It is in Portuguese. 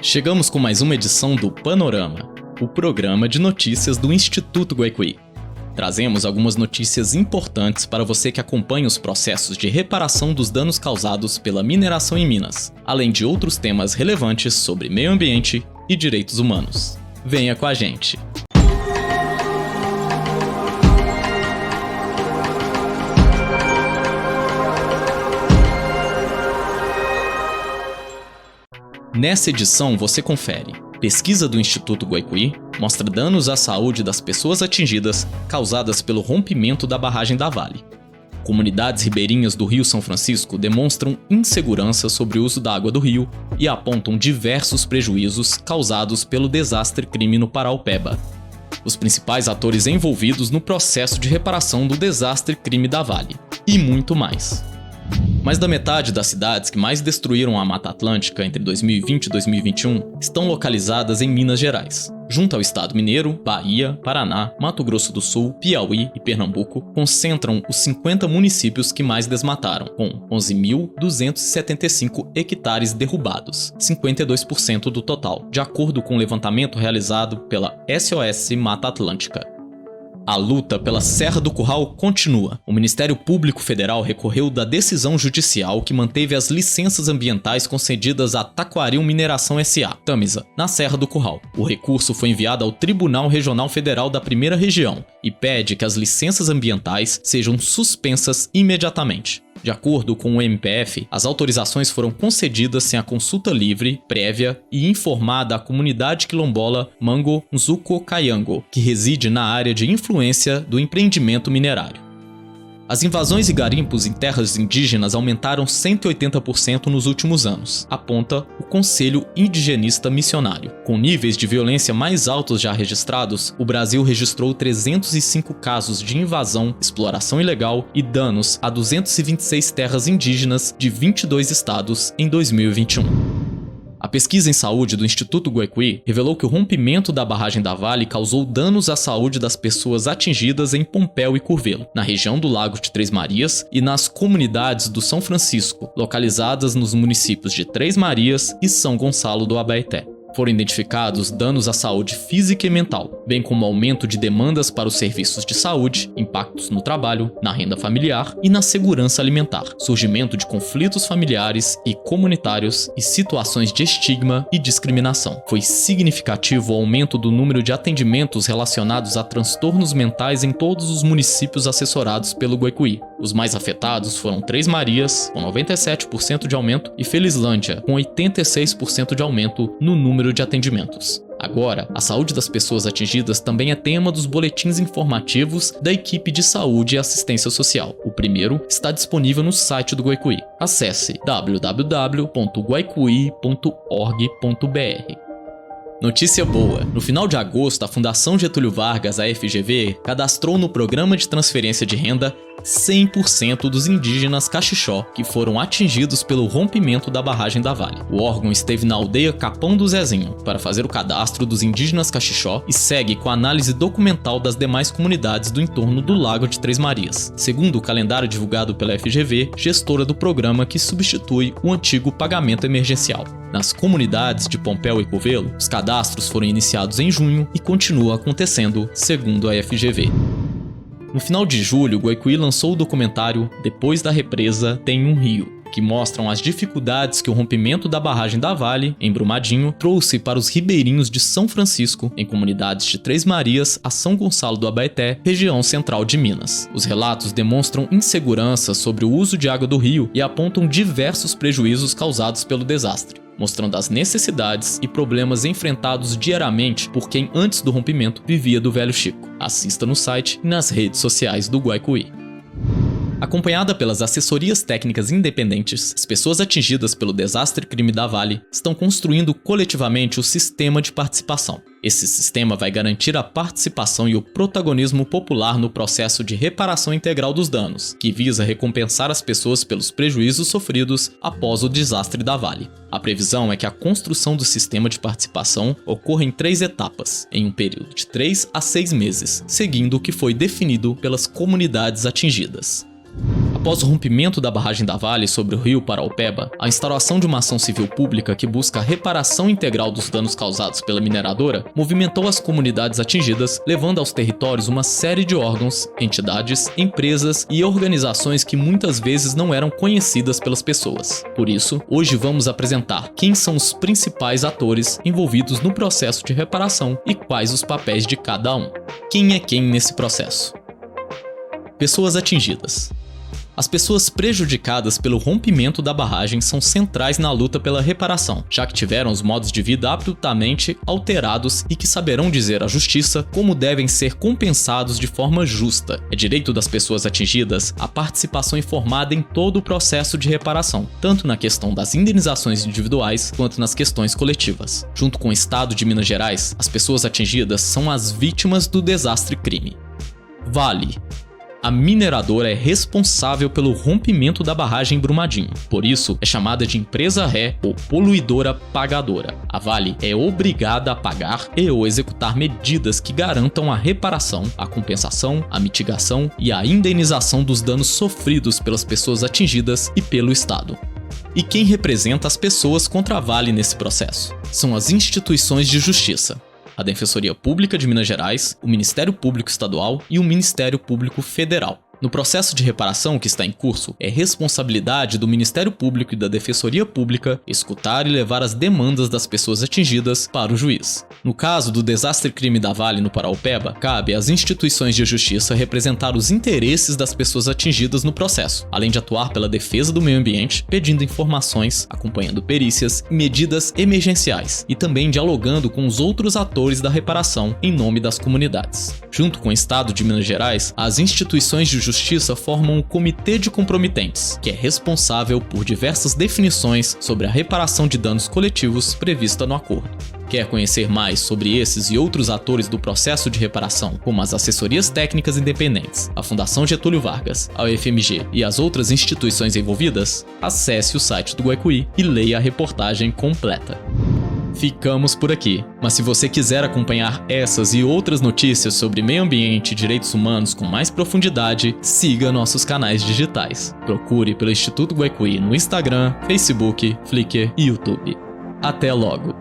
Chegamos com mais uma edição do Panorama, o programa de notícias do Instituto Guaicuí. Trazemos algumas notícias importantes para você que acompanha os processos de reparação dos danos causados pela mineração em Minas, além de outros temas relevantes sobre meio ambiente e direitos humanos. Venha com a gente! Nessa edição você confere: pesquisa do Instituto Guaicuí mostra danos à saúde das pessoas atingidas causadas pelo rompimento da barragem da Vale. Comunidades ribeirinhas do Rio São Francisco demonstram insegurança sobre o uso da água do rio e apontam diversos prejuízos causados pelo desastre crime no Paraupeba. Os principais atores envolvidos no processo de reparação do desastre crime da Vale. E muito mais. Mais da metade das cidades que mais destruíram a Mata Atlântica entre 2020 e 2021 estão localizadas em Minas Gerais. Junto ao estado mineiro, Bahia, Paraná, Mato Grosso do Sul, Piauí e Pernambuco concentram os 50 municípios que mais desmataram, com 11.275 hectares derrubados, 52% do total, de acordo com o levantamento realizado pela SOS Mata Atlântica. A luta pela Serra do Curral continua. O Ministério Público Federal recorreu da decisão judicial que manteve as licenças ambientais concedidas à Taquaril Mineração S.A., Tamisa, na Serra do Curral. O recurso foi enviado ao Tribunal Regional Federal da Primeira Região e pede que as licenças ambientais sejam suspensas imediatamente. De acordo com o MPF, as autorizações foram concedidas sem a consulta livre, prévia e informada à comunidade quilombola Mango Nzuko Kayango, que reside na área de influência do empreendimento minerário. As invasões e garimpos em terras indígenas aumentaram 180% nos últimos anos, aponta o Conselho Indigenista Missionário. Com níveis de violência mais altos já registrados, o Brasil registrou 305 casos de invasão, exploração ilegal e danos a 226 terras indígenas de 22 estados em 2021. A pesquisa em saúde do Instituto Guaicuí revelou que o rompimento da barragem da Vale causou danos à saúde das pessoas atingidas em Pompéu e Curvelo, na região do Lago de Três Marias e nas comunidades do São Francisco, localizadas nos municípios de Três Marias e São Gonçalo do Abaeté. Foram identificados danos à saúde física e mental, bem como aumento de demandas para os serviços de saúde, impactos no trabalho, na renda familiar e na segurança alimentar, surgimento de conflitos familiares e comunitários e situações de estigma e discriminação. Foi significativo o aumento do número de atendimentos relacionados a transtornos mentais em todos os municípios assessorados pelo Guaicuí. Os mais afetados foram Três Marias, com 97% de aumento, e Felizlândia, com 86% de aumento no número de atendimentos. Agora, a saúde das pessoas atingidas também é tema dos boletins informativos da equipe de saúde e assistência social. O primeiro está disponível no site do Guaicuí. Acesse www.guaicuí.org.br. Notícia boa! No final de agosto, a Fundação Getúlio Vargas, a FGV, cadastrou no Programa de Transferência de Renda 100% dos indígenas Caxixó que foram atingidos pelo rompimento da barragem da Vale. O órgão esteve na aldeia Capão do Zezinho para fazer o cadastro dos indígenas Caxixó e segue com a análise documental das demais comunidades do entorno do Lago de Três Marias, segundo o calendário divulgado pela FGV, gestora do programa que substitui o antigo pagamento emergencial. Nas comunidades de Pompéu e Curvelo, os cadastros foram iniciados em junho e continuam acontecendo, segundo a FGV. No final de julho, o Guaicuí lançou o documentário Depois da Represa Tem um Rio, que mostram as dificuldades que o rompimento da barragem da Vale, em Brumadinho, trouxe para os ribeirinhos de São Francisco, em comunidades de Três Marias a São Gonçalo do Abaeté, região central de Minas. Os relatos demonstram insegurança sobre o uso de água do rio e apontam diversos prejuízos causados pelo desastre, mostrando as necessidades e problemas enfrentados diariamente por quem antes do rompimento vivia do Velho Chico. Assista no site e nas redes sociais do Guaicuí. Acompanhada pelas assessorias técnicas independentes, as pessoas atingidas pelo desastre crime da Vale estão construindo coletivamente o sistema de participação. Esse sistema vai garantir a participação e o protagonismo popular no processo de reparação integral dos danos, que visa recompensar as pessoas pelos prejuízos sofridos após o desastre da Vale. A previsão é que a construção do sistema de participação ocorra em 3 etapas, em um período de 3 a 6 meses, seguindo o que foi definido pelas comunidades atingidas. A Após o rompimento da barragem da Vale sobre o rio Paraopeba, a instauração de uma ação civil pública que busca a reparação integral dos danos causados pela mineradora movimentou as comunidades atingidas, levando aos territórios uma série de órgãos, entidades, empresas e organizações que muitas vezes não eram conhecidas pelas pessoas. Por isso, hoje vamos apresentar quem são os principais atores envolvidos no processo de reparação e quais os papéis de cada um. Quem é quem nesse processo? Pessoas atingidas. As pessoas prejudicadas pelo rompimento da barragem são centrais na luta pela reparação, já que tiveram os modos de vida abruptamente alterados e que saberão dizer à justiça como devem ser compensados de forma justa. É direito das pessoas atingidas a participação informada em todo o processo de reparação, tanto na questão das indenizações individuais quanto nas questões coletivas. Junto com o Estado de Minas Gerais, as pessoas atingidas são as vítimas do desastre-crime. Vale. A mineradora é responsável pelo rompimento da barragem em Brumadinho. Por isso, é chamada de empresa ré ou poluidora pagadora. A Vale é obrigada a pagar e ou executar medidas que garantam a reparação, a compensação, a mitigação e a indenização dos danos sofridos pelas pessoas atingidas e pelo Estado. E quem representa as pessoas contra a Vale nesse processo? São as instituições de justiça. A Defensoria Pública de Minas Gerais, o Ministério Público Estadual e o Ministério Público Federal. No processo de reparação que está em curso, é responsabilidade do Ministério Público e da Defensoria Pública escutar e levar as demandas das pessoas atingidas para o juiz. No caso do desastre-crime da Vale no Paraopeba, cabe às instituições de justiça representar os interesses das pessoas atingidas no processo, além de atuar pela defesa do meio ambiente, pedindo informações, acompanhando perícias e medidas emergenciais, e também dialogando com os outros atores da reparação em nome das comunidades. Junto com o Estado de Minas Gerais, as instituições de justiça formam o Comitê de Comprometentes, que é responsável por diversas definições sobre a reparação de danos coletivos prevista no acordo. Quer conhecer mais sobre esses e outros atores do processo de reparação, como as assessorias técnicas independentes, a Fundação Getúlio Vargas, a UFMG e as outras instituições envolvidas? Acesse o site do Guaicuí e leia a reportagem completa. Ficamos por aqui, mas se você quiser acompanhar essas e outras notícias sobre meio ambiente e direitos humanos com mais profundidade, siga nossos canais digitais. Procure pelo Instituto Guaicuí no Instagram, Facebook, Flickr e YouTube. Até logo!